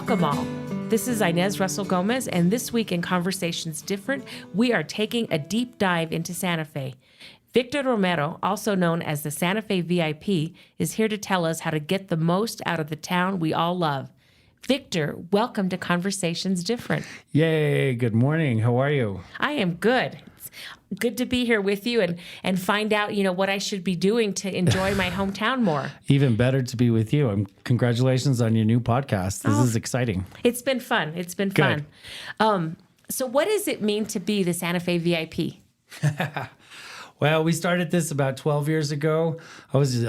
Welcome all. This is Inez Russell Gomez, and this week in Conversations Different, we are taking a deep dive into Santa Fe. Victor Romero, also known as the Santa Fe VIP, is here to tell us how to get the most out of the town we all love. Victor, welcome to Conversations Different. Yay, good morning. How are you? I am good. It's good to be here with you and find out, what I should be doing to enjoy my hometown more. Even better to be with you. Congratulations on your new podcast. This is exciting. It's been fun. It's been Good. fun. So what does it mean to be the Santa Fe VIP? Well, we started this about 12 years ago. I was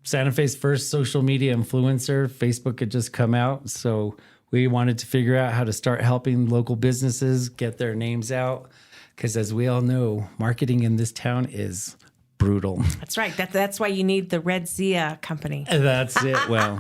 Santa Fe's first social media influencer. Facebook had just come out, so we wanted to figure out how to start helping local businesses get their names out. Because as we all know, marketing in this town is brutal. That's right. That's why you need the Red Zia company. That's it. Well,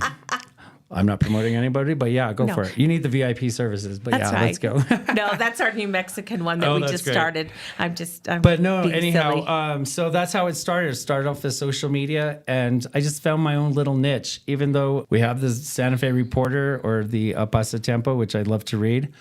I'm not promoting anybody, but yeah, go for it. You need the VIP services, but That's yeah, right. let's go. No, that's our New Mexican one that we that's just great. started. I'm But no, being anyhow, silly. so that's how it started. It started off as social media, and I just found my own little niche. Even though we have the Santa Fe Reporter or the Pasatiempo, which I love to read,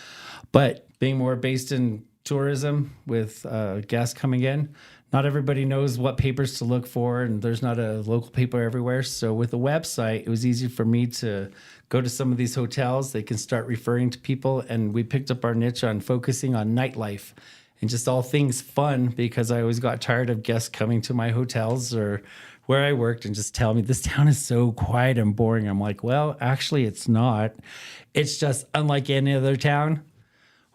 but being more based in tourism with guests coming in, not everybody knows what papers to look for, and there's not a local paper everywhere. So with the website, it was easy for me to go to some of these hotels. They can start referring to people, and we picked up our niche on focusing on nightlife and just all things fun, because I always got tired of guests coming to my hotels or where I worked and just tell me this town is so quiet and boring. I'm like, well, actually it's not. It's just unlike any other town.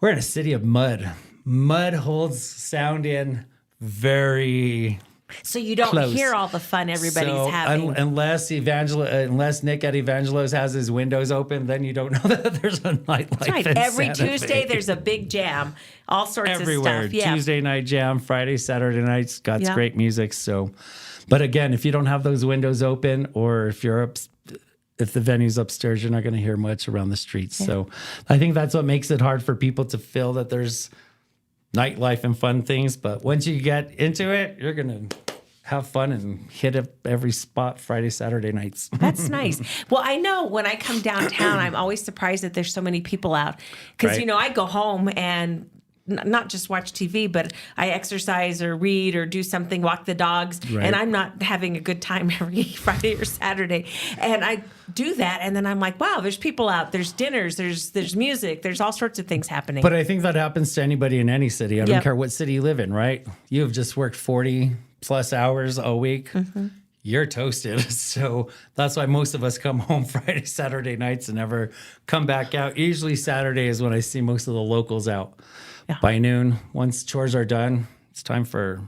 We're in a city of mud. Mud holds sound in very So you don't close. hear all the fun everybody's having. Unless Nick at Evangelos has his windows open, then you don't know that there's a nightlife. That's right. in Every Santa Tuesday Fe. there's a big jam. All sorts Everywhere. of stuff. Yeah. Tuesday night jam, Friday, Saturday nights, got Yeah. great music. So, but again, if you don't have those windows open, or if the venue's upstairs, you're not going to hear much around the streets. Yeah. So I think that's what makes it hard for people to feel that there's nightlife and fun things. But once you get into it, you're going to have fun and hit up every spot Friday, Saturday nights. That's nice. Well, I know when I come downtown, I'm always surprised that there's so many people out. Because, Right. I go home and not just watch TV, but I exercise or read or do something, walk the dogs, Right. and I'm not having a good time every Friday or Saturday. And I do that, and then I'm like, wow, there's people out, there's dinners, there's music, there's all sorts of things happening. But I think that happens to anybody in any city. I don't care what city you live in, right? You have just worked 40 plus hours a week. Mm-hmm. You're toasted. So that's why most of us come home Friday, Saturday nights and never come back out. Usually Saturday is when I see most of the locals out. Yeah. By noon, once chores are done, it's time for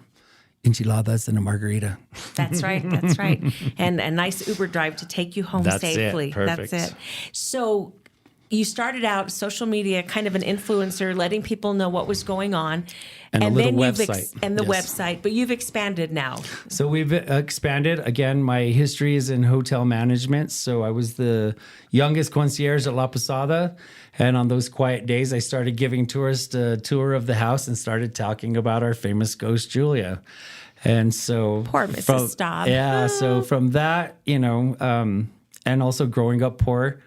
enchiladas and a margarita. That's right. That's right. And a nice Uber drive to take you home safely. It. Perfect. That's it. So you started out social media, kind of an influencer, letting people know what was going on. And a little website. Website, but you've expanded now. So we've expanded. Again, my history is in hotel management. So I was the youngest concierge at La Posada. And on those quiet days, I started giving tourists a tour of the house and started talking about our famous ghost, Julia. And so... Poor Mrs. Staub. Yeah, so from that, and also growing up poor,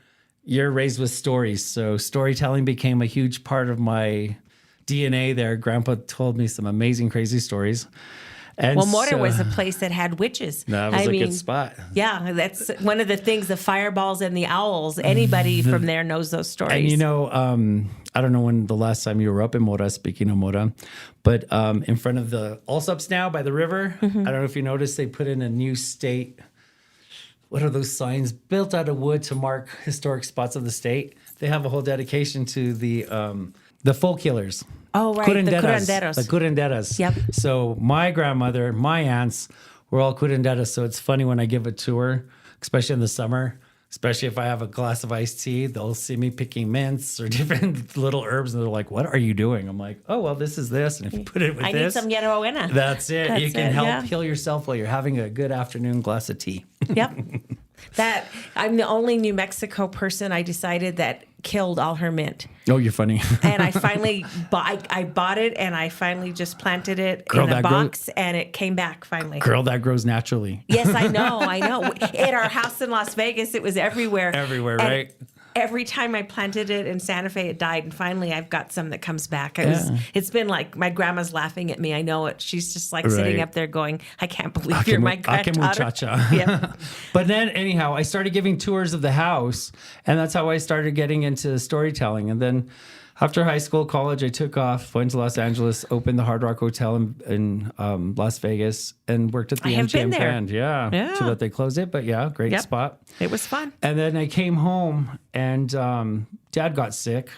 you're raised with stories. So storytelling became a huge part of my DNA there. Grandpa told me some amazing, crazy stories. And Mora was a place that had witches. That was a good spot. Yeah, that's one of the things, the fireballs and the owls. Anybody from there knows those stories. And I don't know when the last time you were up in Mora, speaking of Mora, but in front of the Allsups now by the river, I don't know if you noticed, they put in a new state. What are those signs built out of wood to mark historic spots of the state? They have a whole dedication to the folk killers. Oh, right. The curanderos. The curanderas. Yep. So my grandmother, my aunts were all curanderas. So it's funny when I give a tour, especially in the summer, especially if I have a glass of iced tea, they'll see me picking mints or different little herbs. And they're like, what are you doing? I'm like, oh, well, this is this. And if you put it with I need some hierbabuena. that's it. You can help heal yourself while you're having a good afternoon glass of tea. Yep. I'm the only New Mexico person I decided that killed all her mint. Oh, you're funny. And I finally bought it, and I finally just planted it in a box, and it came back finally. Girl, that grows naturally. Yes, I know. At our house in Las Vegas, it was everywhere. Everywhere, right? every time I planted it in Santa Fe, it died. And finally, I've got some that comes back. Yeah. It's been like my grandma's laughing at me. I know it. She's just like sitting Right. up there going, I can't believe you're my granddaughter. Muchacha. Yeah. But then anyhow, I started giving tours of the house, and that's how I started getting into storytelling. And then after high school, college, I took off, went to Los Angeles, opened the Hard Rock Hotel in Las Vegas, and worked at the I have been MGM there. Grand. Yeah. Too bad they closed it, but yeah, great Yep. spot. It was fun. And then I came home, and Dad got sick,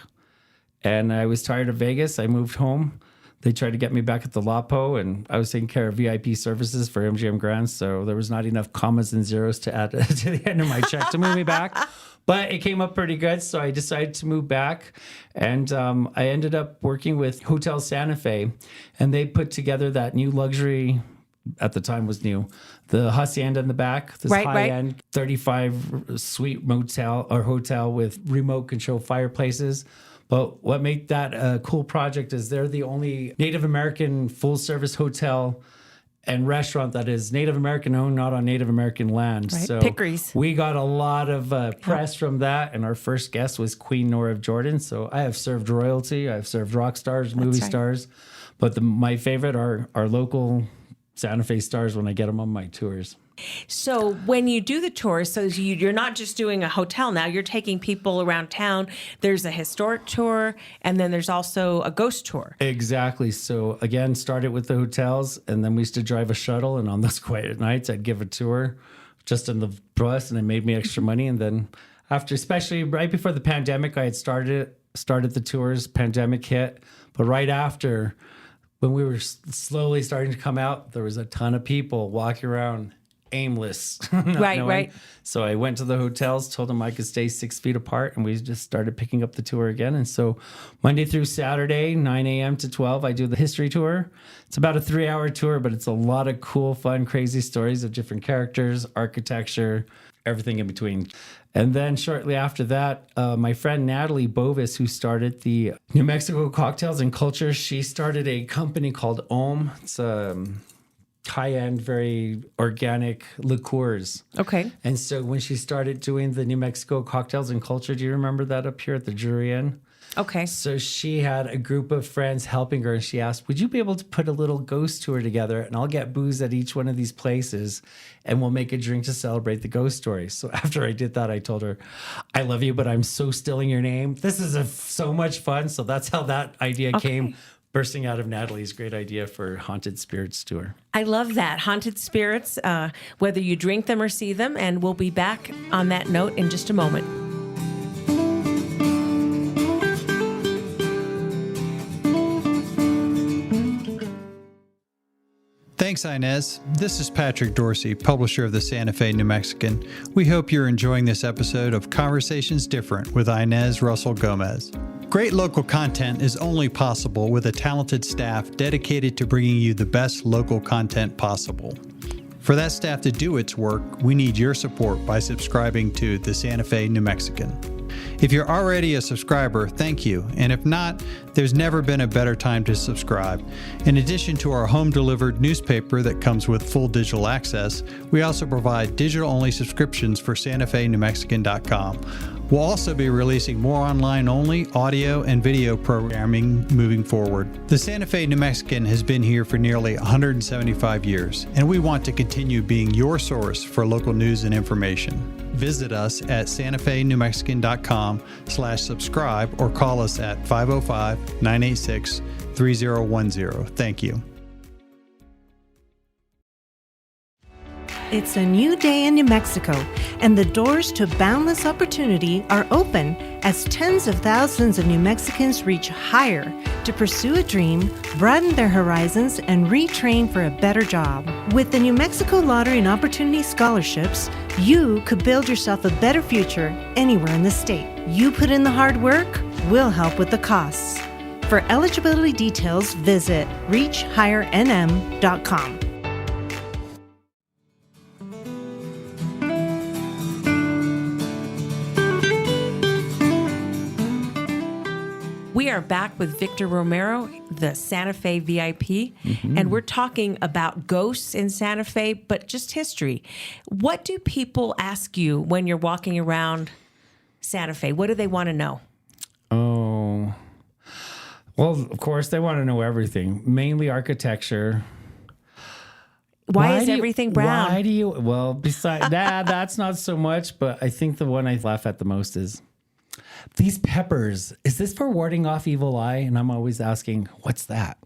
and I was tired of Vegas. I moved home. They tried to get me back at the LAPO, and I was taking care of VIP services for MGM Grand, so there was not enough commas and zeros to add to the end of my check to move me back. But it came up pretty good, so I decided to move back, and I ended up working with Hotel Santa Fe, and they put together that new luxury, at the time was new, the hacienda in the back, this high-end 35-suite motel or hotel with remote control fireplaces. But what made that a cool project is they're the only Native American full-service hotel and restaurant that is Native American owned, not on Native American land. Right. So Pickeries. we got a lot of press from that, and our first guest was Queen Nora of Jordan. So I have served royalty, I've served rock stars, movie stars, but my favorite are our local Santa Fe stars when I get them on my tours. So when you do the tours, so you're not just doing a hotel now, you're taking people around town. There's a historic tour, and then there's also a ghost tour. Exactly. So again, started with the hotels, and then we used to drive a shuttle, and on those quiet nights, I'd give a tour just in the bus, and it made me extra money. And then after, especially right before the pandemic, I had started the tours, pandemic hit, but right after, when we were slowly starting to come out, there was a ton of people walking around aimless. Right. So I went to the hotels, told them I could stay 6 feet apart, and we just started picking up the tour again. And so Monday through Saturday, 9 a.m. to 12, I do the history tour. It's about a 3-hour tour, but it's a lot of cool, fun, crazy stories of different characters, architecture, everything in between. And then shortly after that, my friend Natalie Bovis, who started the New Mexico Cocktails and Culture, she started a company called OM. It's high-end, very organic liqueurs. Okay. And so when she started doing the New Mexico Cocktails and Culture, do you remember that up here at the Jury Inn? Okay. So she had a group of friends helping her, and she asked, would you be able to put a little ghost tour together, and I'll get booze at each one of these places, and we'll make a drink to celebrate the ghost story. So after I did that, I told her, I love you, but I'm so stealing your name. This is so much fun. So that's how that idea came, bursting out of Natalie's great idea for Haunted Spirits Tour. I love that. Haunted spirits, whether you drink them or see them. And we'll be back on that note in just a moment. Thanks, Inez. This is Patrick Dorsey, publisher of the Santa Fe New Mexican. We hope you're enjoying this episode of Conversations Different with Inez Russell Gomez. Great local content is only possible with a talented staff dedicated to bringing you the best local content possible. For that staff to do its work, we need your support by subscribing to the Santa Fe New Mexican. If you're already a subscriber, thank you. And if not, there's never been a better time to subscribe. In addition to our home-delivered newspaper that comes with full digital access, we also provide digital-only subscriptions for SantaFeNewMexican.com. We'll also be releasing more online-only audio and video programming moving forward. The Santa Fe New Mexican has been here for nearly 175 years, and we want to continue being your source for local news and information. Visit us at SantaFeNewMexican.com/subscribe or call us at 505-986-3010. Thank you. It's a new day in New Mexico, and the doors to boundless opportunity are open as tens of thousands of New Mexicans reach higher to pursue a dream, broaden their horizons, and retrain for a better job. With the New Mexico Lottery and Opportunity Scholarships, you could build yourself a better future anywhere in the state. You put in the hard work, we'll help with the costs. For eligibility details, visit reachhighernm.com. We are back with Victor Romero, the Santa Fe VIP, and we're talking about ghosts in Santa Fe, but just history. What do people ask you when you're walking around Santa Fe? What do they want to know? Oh, well, of course, they want to know everything, mainly architecture. Why is everything brown? Why do you? Well, besides that, that's not so much. But I think the one I laugh at the most is these peppers. Is this for warding off evil eye? And I'm always asking, what's that?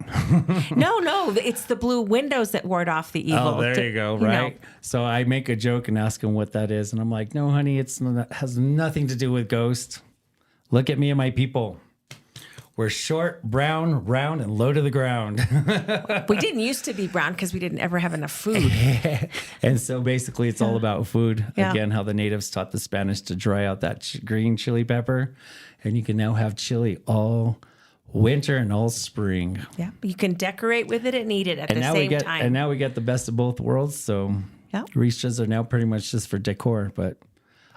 No, it's the blue windows that ward off the evil. Oh, there you go. Right. So I make a joke and ask him what that is, and I'm like, no, honey, has nothing to do with ghost. Look at me and my people. We're short, brown, round, and low to the ground. We didn't used to be brown because we didn't ever have enough food. And so basically it's all about food. Yeah. Again, how the natives taught the Spanish to dry out that green chili pepper. And you can now have chili all winter and all spring. Yeah, you can decorate with it and eat it at the same time. And now we get the best of both worlds. So Yeah. Ristras are now pretty much just for decor. But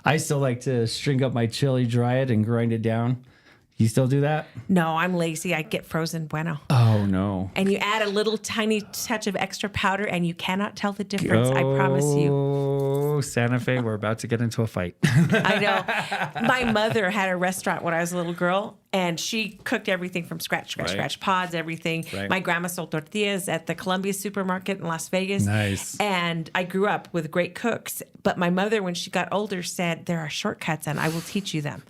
I still like to string up my chili, dry it, and grind it down. You still do that? No, I'm lazy. I get frozen bueno. Oh, no. And you add a little tiny touch of extra powder and you cannot tell the difference. I promise you. Oh, Santa Fe, we're about to get into a fight. I know. My mother had a restaurant when I was a little girl and she cooked everything from scratch, pods, everything. Right. My grandma sold tortillas at the Columbia supermarket in Las Vegas. Nice. And I grew up with great cooks. But my mother, when she got older, said, there are shortcuts and I will teach you them.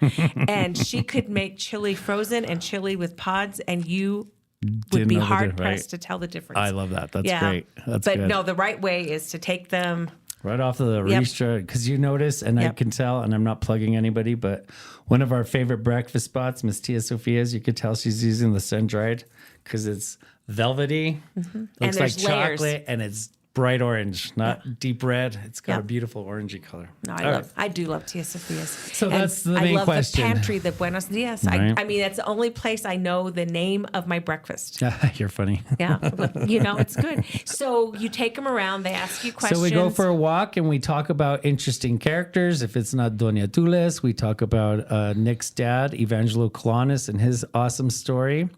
And she could make chili frozen and chili with pods, and you would Didn't be know the hard difference, pressed right? to tell the difference. I love that. That's great. That's but good. no, the right way is to take them. Right off of the Yep. Ristra, because you notice, and I Yep. can tell, and I'm not plugging anybody, but one of our favorite breakfast spots, Miss Tia Sophia's, you could tell she's using the sun-dried because it's velvety, looks And like there's layers. chocolate, and it's bright orange, not deep red. It's got Yep. a beautiful orangey color. No, All right. I do love Tia Sophia's. So that's the I main love question. the pantry, the Buenos Dias. Right. I mean, that's the only place I know the name of my breakfast. You're funny. Yeah, but, it's good. So you take them around. They ask you questions. So we go for a walk and we talk about interesting characters. If it's not Doña Tules, we talk about Nick's dad, Evangelo Colonis, and his awesome story.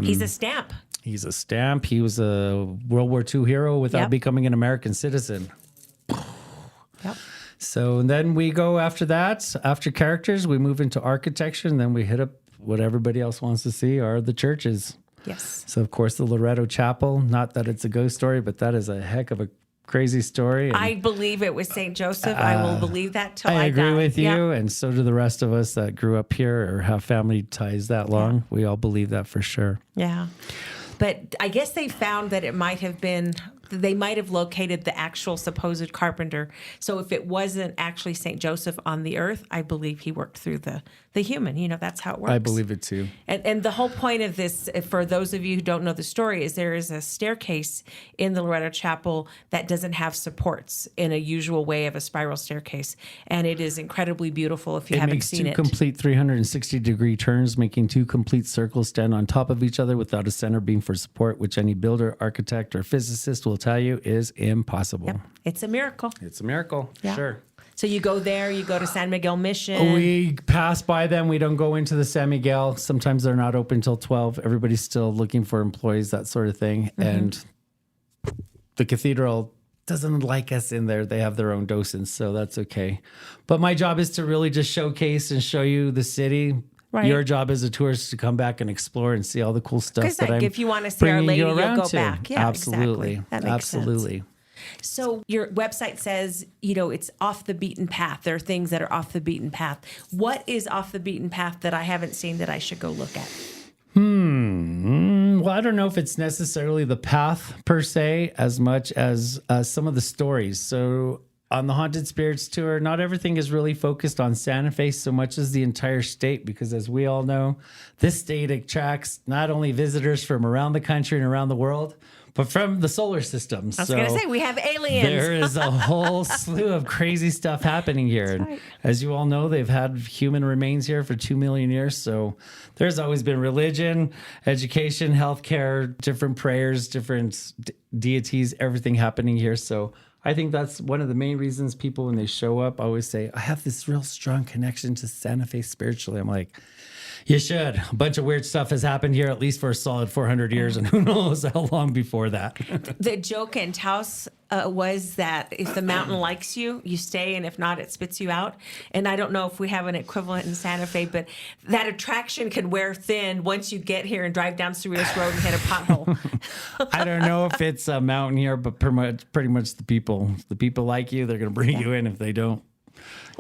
He's a stamp. He's a stamp. He was a World War II hero without Yep. becoming an American citizen. Yep. So then we go after that. After characters, we move into architecture, and then we hit up what everybody else wants to see are the churches. Yes. So, of course, the Loretto Chapel. Not that it's a ghost story, but that is a heck of a crazy story. And I believe it was St. Joseph. I will believe that till I I agree die. with you, Yep. and so do the rest of us that grew up here or have family ties that long. We all believe that for sure. Yeah. But I guess they found that it might have been, they might have located the actual supposed carpenter. So if it wasn't actually St. Joseph on the earth, I believe he worked through the human. That's how it works. I believe it too. And the whole point of this, for those of you who don't know the story, is there is a staircase in the Loretto Chapel that doesn't have supports in a usual way of a spiral staircase. And it is incredibly beautiful if you It haven't makes seen two it. complete 360-degree turns, making two complete circles stand on top of each other without a center beam for support, which any builder, architect, or physicist will tell you is impossible. Yep. It's a miracle. It's a miracle, Yeah. sure. So you go there, you go to San Miguel Mission. We pass by them. We don't go into the San Miguel. Sometimes they're not open till 12. Everybody's still looking for employees, that sort of thing. And the cathedral doesn't like us in there. They have their own docents, so that's okay. But my job is to really just showcase and show you the city. Right. Your job as a tourist to come back and explore and see all the cool stuff 'Cause, that like, I'm if you want to see Our bringing Lady, you you'll around go to. back. Yeah, Absolutely. exactly. That makes sense. Absolutely. So your website says, it's off the beaten path. There are things that are off the beaten path. What is off the beaten path that I haven't seen that I should go look at? Well, I don't know if it's necessarily the path per se as much as some of the stories. So on the Haunted Spirits Tour, not everything is really focused on Santa Fe so much as the entire state, because as we all know, this state attracts not only visitors from around the country and around the world, but from the solar system. I was going to say, we have aliens. There is a whole slew of crazy stuff happening here. And right. as you all know, they've had human remains here for 2 million years. So there's always been religion, education, healthcare, different prayers, different deities, everything happening here. So I think that's one of the main reasons people, when they show up, always say, I have this real strong connection to Santa Fe spiritually. I'm like, you should. A bunch of weird stuff has happened here, at least for a solid 400 years, and who knows how long before that. The joke in Taos was that if the mountain likes you, you stay, and if not, it spits you out. And I don't know if we have an equivalent in Santa Fe, but that attraction can wear thin once you get here and drive down Cerritos Road and hit a pothole. I don't know if it's a mountain here, but pretty much the people like you, they're going to bring you in. If they don't,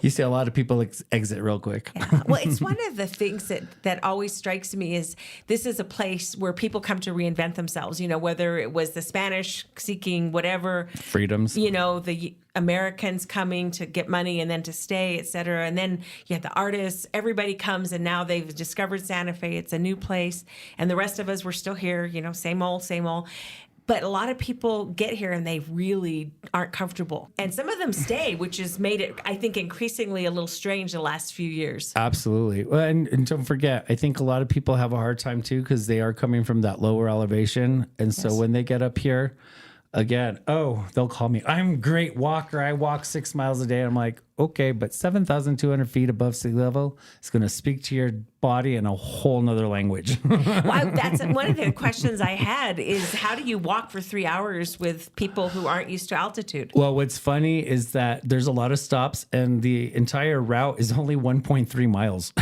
you see a lot of people exit real quick. Yeah. Well, it's one of the things that always strikes me is this is a place where people come to reinvent themselves, whether it was the Spanish seeking whatever freedoms, the Americans coming to get money and then to stay, et cetera. And then you have the artists, everybody comes, and now they've discovered Santa Fe. It's a new place. And the rest of us, we're still here, same old, same old. But a lot of people get here and they really aren't comfortable. And some of them stay, which has made it, I think, increasingly a little strange the last few years. Absolutely. Well, and don't forget, I think a lot of people have a hard time too because they are coming from that lower elevation. And so when they get up here, again, they'll call me, I'm a great walker. I walk 6 miles a day. I'm like, okay, but 7,200 feet above sea level is going to speak to your body in a whole nother language. Well, that's one of the questions I had is how do you walk for 3 hours with people who aren't used to altitude? Well, what's funny is that there's a lot of stops and the entire route is only 1.3 miles.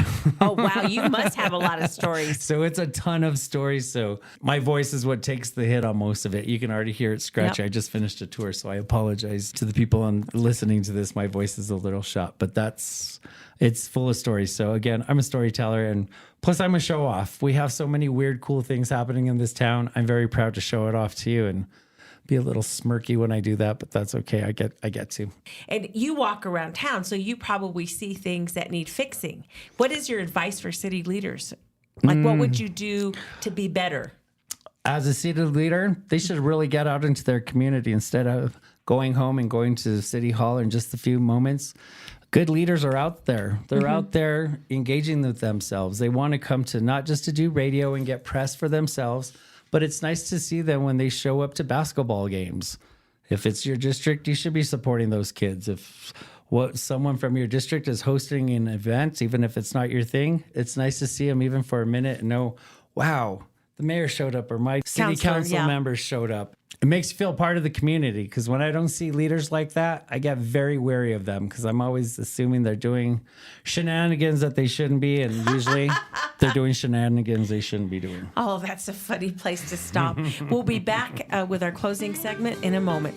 Oh, wow. You must have a lot of stories. So it's a ton of stories. So my voice is what takes the hit on most of it. You can already hear it scratchy. Yep. I just finished a tour, so I apologize to the people listening to this. My voice is a little shot, but it's full of stories. So again, I'm a storyteller, and plus I'm a show off. We have so many weird, cool things happening in this town. I'm very proud to show it off to you and be a little smirky when I do that, but that's okay. I get to. And you walk around town, so you probably see things that need fixing. What is your advice for city leaders? Like, what would you do to be better? As a city leader, they should really get out into their community instead of going home and going to City Hall in just a few moments. Good leaders are out there. They're out there engaging with themselves. They want to come to not just to do radio and get press for themselves, but it's nice to see them when they show up to basketball games. If it's your district, you should be supporting those kids. If someone from your district is hosting an event, even if it's not your thing, it's nice to see them even for a minute and know, wow, the mayor showed up or my city council members showed up. It makes you feel part of the community because when I don't see leaders like that, I get very wary of them because I'm always assuming they're doing shenanigans that they shouldn't be. And usually they're doing shenanigans they shouldn't be doing. Oh, that's a funny place to stop. We'll be back with our closing segment in a moment.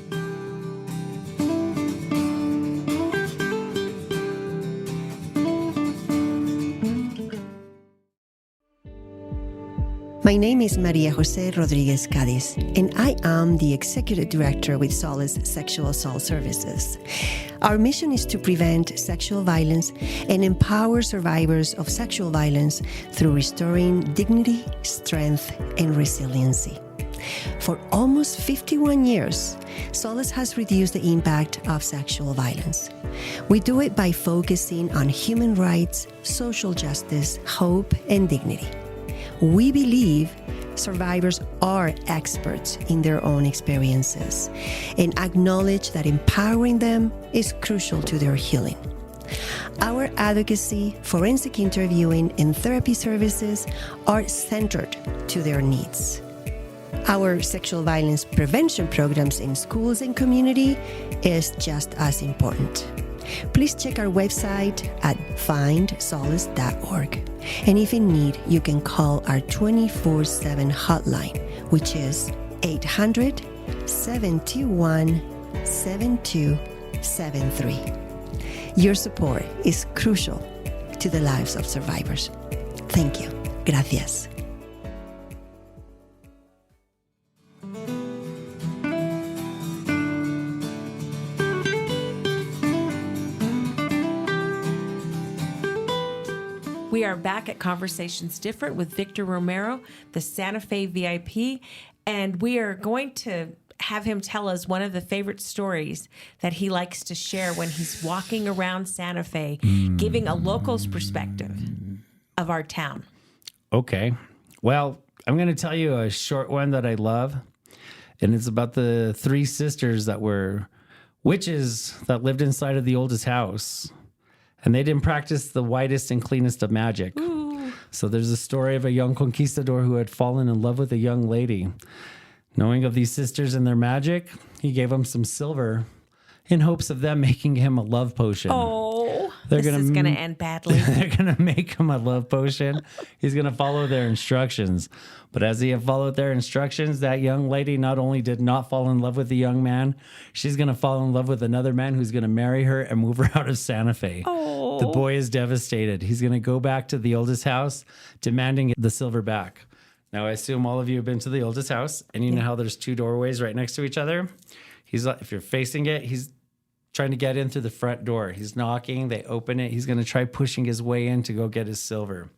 My name is Maria Jose Rodriguez Cadiz, and I am the Executive Director with Solace Sexual Assault Services. Our mission is to prevent sexual violence and empower survivors of sexual violence through restoring dignity, strength, and resiliency. For almost 51 years, Solace has reduced the impact of sexual violence. We do it by focusing on human rights, social justice, hope, and dignity. We believe survivors are experts in their own experiences and acknowledge that empowering them is crucial to their healing. Our advocacy, forensic interviewing, and therapy services are centered to their needs. Our sexual violence prevention programs in schools and community is just as important. Please check our website at findsolace.org. And if in need, you can call our 24/7 hotline, which is 800-721-7273. Your support is crucial to the lives of survivors. Thank you. Gracias. We are back at Conversations Different with Victor Romero, the Santa Fe VIP, and we are going to have him tell us one of the favorite stories that he likes to share when he's walking around Santa Fe, giving a local's perspective of our town. Okay. Well, I'm going to tell you a short one that I love, and it's about the three sisters that were witches that lived inside of the oldest house. And they didn't practice the whitest and cleanest of magic. Ooh. So there's a story of a young conquistador who had fallen in love with a young lady Knowing of these sisters and their magic, he gave them some silver in hopes of them making him a love potion. Oh, They're this is going to end badly. They're going to make him a love potion. He's going to follow their instructions. But as he had followed their instructions, that young lady not only did not fall in love with the young man, she's going to fall in love with another man who's going to marry her and move her out of Santa Fe. Oh. The boy is devastated. He's going to go back to the oldest house, demanding the silver back. Now, I assume all of you have been to the oldest house, and you know how there's two doorways right next to each other. He's like, if you're facing it, he's trying to get in through the front door. He's knocking, they open it. He's going to try pushing his way in to go get his silver.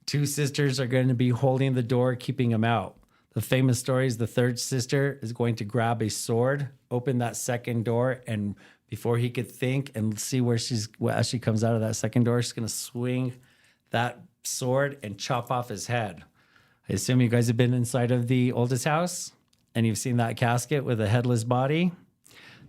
Two sisters are going to be holding the door, keeping him out. The famous story is the third sister is going to grab a sword, open that second door, and before he could think and see as she comes out of that second door, she's going to swing that sword and chop off his head. I assume you guys have been inside of the oldest house and you've seen that casket with a headless body.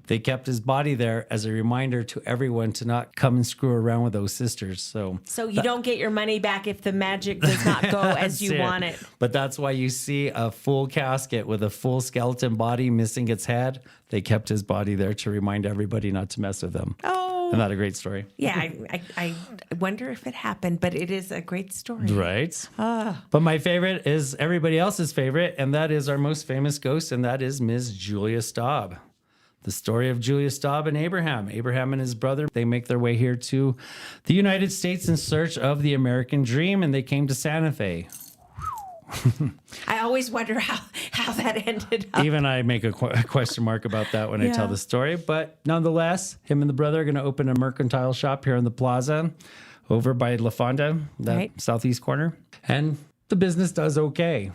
They kept his body there as a reminder to everyone to not come and screw around with those sisters. So you don't get your money back if the magic does not go as you want it. But that's why you see a full casket with a full skeleton body missing its head. They kept his body there to remind everybody not to mess with him. Oh. Isn't that a great story? Yeah, I wonder if it happened, but it is a great story. Right. But my favorite is everybody else's favorite, and that is our most famous ghost, and that is Ms. Julia Staub. The story of Julia Staub and Abraham. Abraham and his brother, they make their way here to the United States in search of the American dream, and they came to Santa Fe. I always wonder how that ended up. Even I make a question mark about that when I tell the story. But nonetheless, him and the brother are going to open a mercantile shop here in the plaza over by La Fonda, that southeast corner. And the business does okay.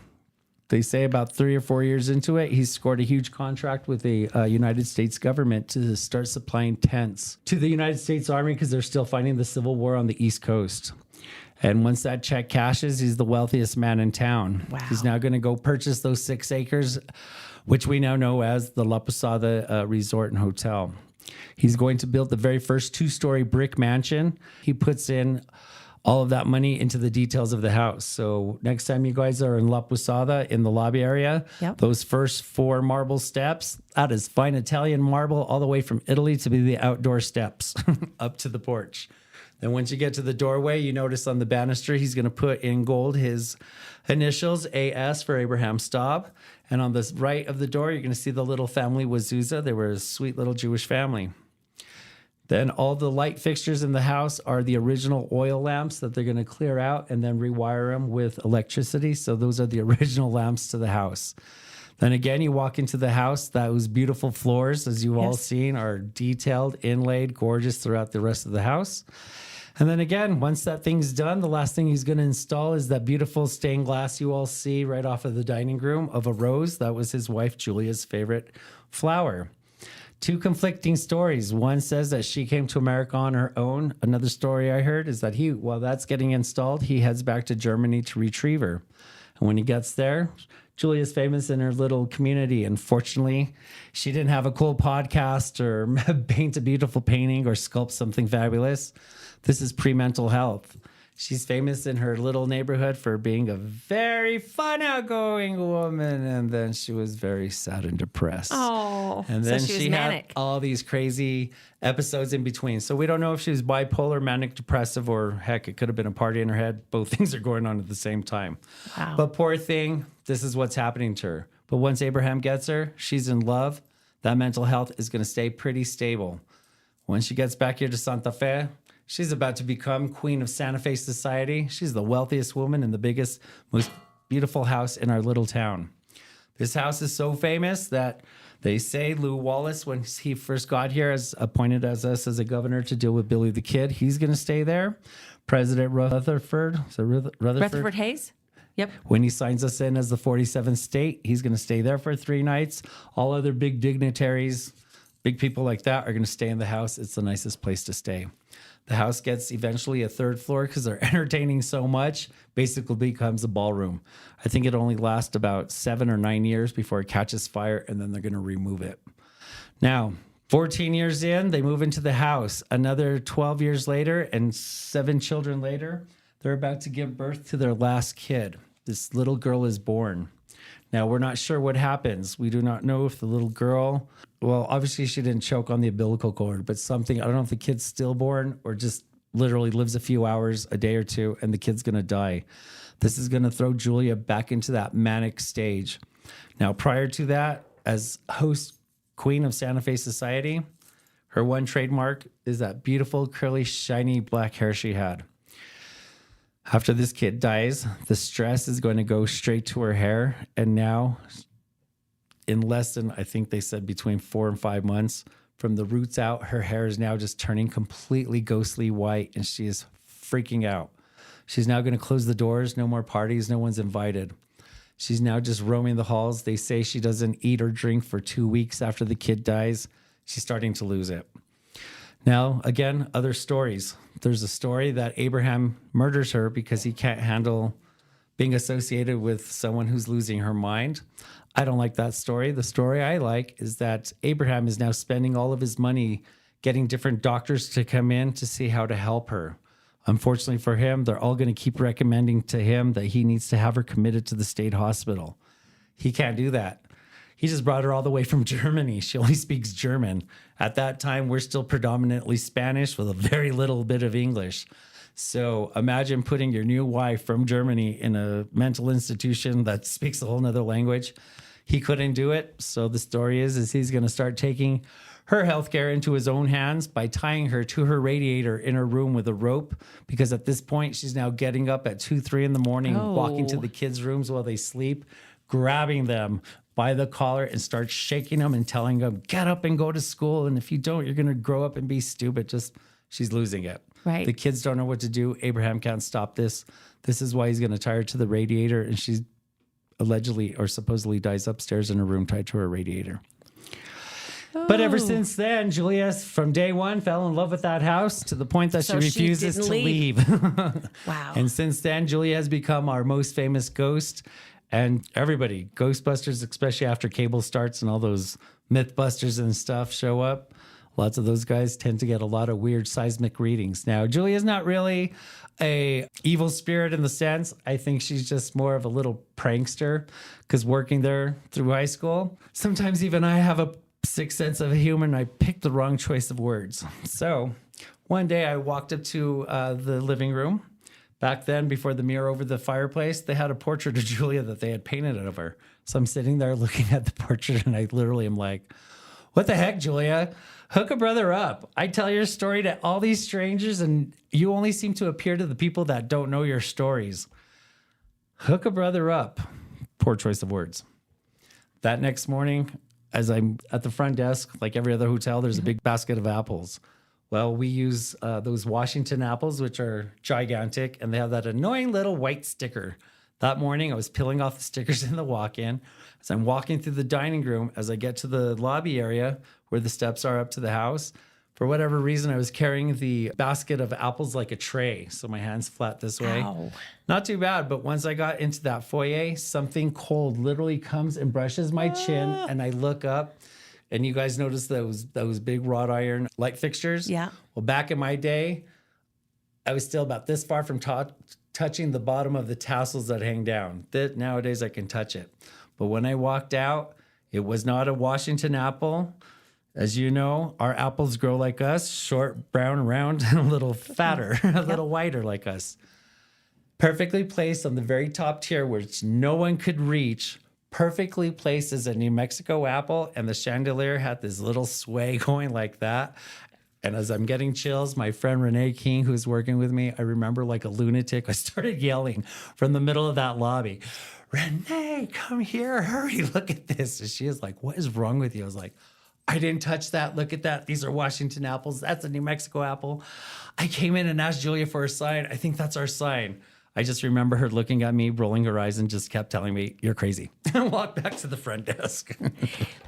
They say about 3 or 4 years into it, he's scored a huge contract with the United States government to start supplying tents to the United States Army because they're still fighting the Civil War on the East Coast. And once that check cashes, he's the wealthiest man in town. Wow. He's now going to go purchase those 6 acres, which we now know as the La Posada Resort and Hotel. He's going to build the very first 2-story brick mansion. He puts in all of that money into the details of the house. So next time you guys are in La Posada in the lobby area, those first 4 marble steps, that is fine Italian marble all the way from Italy to be the outdoor steps up to the porch. Then once you get to the doorway, you notice on the banister, he's going to put in gold his initials, AS for Abraham Staub. And on the right of the door, you're going to see the little family Wazuza. They were a sweet little Jewish family. Then all the light fixtures in the house are the original oil lamps that they're going to clear out and then rewire them with electricity. So those are the original lamps to the house. Then again, you walk into the house. Those beautiful floors, as you've all seen, are detailed, inlaid, gorgeous throughout the rest of the house. And then again, once that thing's done, the last thing he's going to install is that beautiful stained glass you all see right off of the dining room of a rose. That was his wife Julia's favorite flower. 2 conflicting stories. One says that she came to America on her own. Another story I heard is that while that's getting installed, he heads back to Germany to retrieve her. And when he gets there, Julia's famous in her little community. Unfortunately, she didn't have a cool podcast or paint a beautiful painting or sculpt something fabulous. This is pre-mental health. She's famous in her little neighborhood for being a very fun, outgoing woman. And then she was very sad and depressed. Oh, and then so she was manic. had all these crazy episodes in between. So we don't know if she was bipolar, manic depressive, or heck, it could have been a party in her head. Both things are going on at the same time. Wow. But poor thing, this is what's happening to her. But once Abraham gets her, she's in love. That mental health is going to stay pretty stable. When she gets back here to Santa Fe, she's about to become queen of Santa Fe society. She's the wealthiest woman in the biggest, most beautiful house in our little town. This house is so famous that they say Lew Wallace, when he first got here, as appointed as us as a governor to deal with Billy the Kid, he's going to stay there. President Rutherford Hayes? Yep. When he signs us in as the 47th state, he's going to stay there for 3 nights. All other big dignitaries, big people like that are going to stay in the house. It's the nicest place to stay. The house gets eventually a 3rd floor because they're entertaining so much, basically becomes a ballroom. I think it only lasts about 7 or 9 years before it catches fire, and then they're going to remove it. Now, 14 years in, they move into the house. Another 12 years later and 7 children later, they're about to give birth to their last kid. this little girl is born. Now, we're not sure what happens. We do not know if the little girl, well, obviously she didn't choke on the umbilical cord, but something, I don't know if the kid's stillborn or just literally lives a few hours, a day or two, and the kid's going to die. This is going to throw Julia back into that manic stage. Now, prior to that, as host queen of Santa Fe society, her one trademark is that beautiful, curly, shiny black hair she had. After this kid dies, the stress is going to go straight to her hair. And now, in less than, I think they said between 4 and 5 months, from the roots out, her hair is now just turning completely ghostly white, and she is freaking out. She's now going to close the doors. No more parties. No one's invited. She's now just roaming the halls. They say she doesn't eat or drink for 2 weeks after the kid dies. She's starting to lose it. Now, again, other stories. There's a story that Abraham murders her because he can't handle being associated with someone who's losing her mind. I don't like that story. The story I like is that Abraham is now spending all of his money getting different doctors to come in to see how to help her. Unfortunately for him, they're all going to keep recommending to him that he needs to have her committed to the state hospital. He can't do that. He just brought her all the way from Germany. She only speaks German. At that time, we're still predominantly Spanish with a very little bit of English. So imagine putting your new wife from Germany in a mental institution that speaks a whole nother language. He couldn't do it. So the story is he's going to start taking her healthcare into his own hands by tying her to her radiator in her room with a rope. Because at this point, she's now getting up at 2, 3 in the morning, walking to the kids' rooms while they sleep, grabbing them by the collar and start shaking them and telling them, get up and go to school. And if you don't, you're going to grow up and be stupid. She's losing it. Right. The kids don't know what to do. Abraham can't stop this. This is why he's going to tie her to the radiator. And she's allegedly or supposedly dies upstairs in her room tied to her radiator. Oh. But ever since then, Julia, from day one, fell in love with that house to the point that she refuses to leave. Wow. And since then, Julia has become our most famous ghost. And everybody, Ghostbusters, especially after cable starts and all those Mythbusters and stuff show up, lots of those guys tend to get a lot of weird seismic readings. Now, Julia's not really a evil spirit in the sense. I think she's just more of a little prankster because working there through high school, sometimes even I have a sixth sense of humor and I picked the wrong choice of words. So one day I walked up to the living room. Back then, before the mirror over the fireplace, they had a portrait of Julia that they had painted of her. So I'm sitting there looking at the portrait and I literally am like, what the heck, Julia? Hook a brother up. I tell your story to all these strangers and you only seem to appear to the people that don't know your stories. Hook a brother up. Poor choice of words. That next morning, as I'm at the front desk, like every other hotel, there's a big basket of apples. Well, we use those Washington apples, which are gigantic, and they have that annoying little white sticker. That morning, I was peeling off the stickers in the walk-in. As I'm walking through the dining room, as I get to the lobby area where the steps are up to the house, for whatever reason, I was carrying the basket of apples like a tray. So my hand's flat this way. Ow. Not too bad, but once I got into that foyer, something cold literally comes and brushes my chin, and I look up. And you guys notice those big wrought iron light fixtures? Yeah. Well, back in my day, I was still about this far from touching the bottom of the tassels that hang down. Nowadays, I can touch it. But when I walked out, it was not a Washington apple. As you know, our apples grow like us, short, brown, round, and a little fatter, a little whiter like us. Perfectly placed on the very top tier, which no one could reach. Perfectly placed as a New Mexico apple, and the chandelier had this little sway going like that. And as I'm getting chills, my friend Renee King, who's working with me, I remember like a lunatic, I started yelling from the middle of that lobby, Renee, come here, hurry, look at this. And she is like, what is wrong with you? I was like, I didn't touch that. Look at that. These are Washington apples. That's a New Mexico apple. I came in and asked Julia for a sign. I think that's our sign. I just remember her looking at me, rolling her eyes, and just kept telling me, you're crazy. And walked back to the front desk.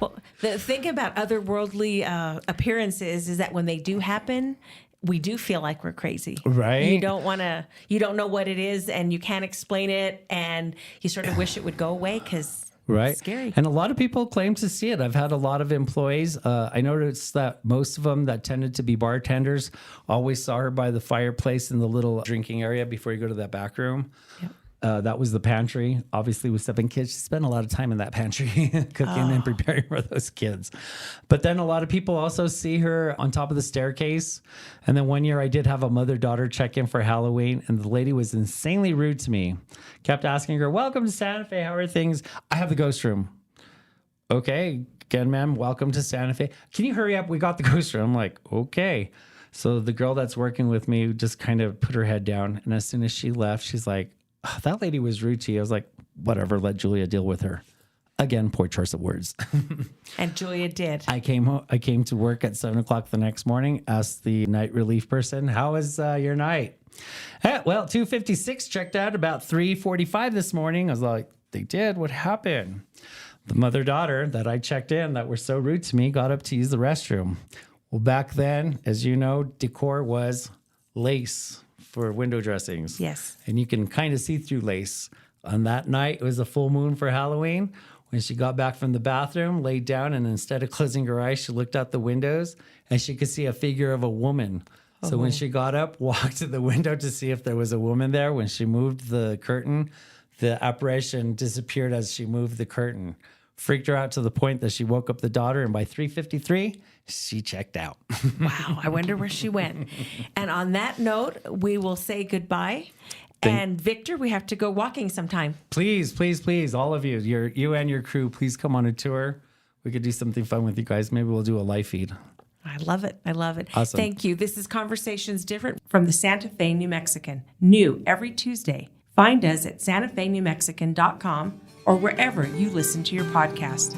Well, the thing about otherworldly appearances is that when they do happen, we do feel like we're crazy. Right. You don't know what it is, and you can't explain it, and you sort of wish it would go away because right. it's scary. And a lot of people claim to see it. I've had a lot of employees. I noticed that most of them that tended to be bartenders always saw her by the fireplace in the little drinking area before you go to that back room. Yep. That was the pantry. Obviously, with 7 kids, she spent a lot of time in that pantry cooking and preparing for those kids. But then a lot of people also see her on top of the staircase. And then one year I did have a mother-daughter check in for Halloween, and the lady was insanely rude to me. Kept asking her, "Welcome to Santa Fe. How are things?" "I have the ghost room." "Okay, again, ma'am, welcome to Santa Fe. Can you hurry up? We got the ghost room." I'm like, "Okay." So the girl that's working with me just kind of put her head down. And as soon as she left, she's like, "Oh, that lady was rude to you." I was like, "Whatever, let Julia deal with her." Again, poor choice of words. And Julia did. I came to work at 7:00 the next morning, asked the night relief person, "How was your night?" Well, 256 checked out about 3:45 this morning. I was like, "They did? What happened?" The mother-daughter that I checked in that were so rude to me got up to use the restroom. Well, back then, as you know, decor was lace for window dressings. Yes. And you can kind of see through lace. On that night, it was a full moon for Halloween. When she got back from the bathroom, laid down, and instead of closing her eyes, she looked out the windows and she could see a figure of a woman. So when she got up, walked to the window to see if there was a woman there. When she moved the curtain, the apparition disappeared as she moved the curtain. Freaked her out to the point that she woke up the daughter, and by 3:53, she checked out. Wow, I wonder where she went. And on that note, we will say goodbye. And Victor, we have to go walking sometime. Please, please, please, all of you, you and your crew, please come on a tour. We could do something fun with you guys. Maybe we'll do a live feed. I love it. I love it. Awesome. Thank you. This is Conversations Different from the Santa Fe New Mexican. New every Tuesday. Find us at santafenewmexican.com or wherever you listen to your podcast.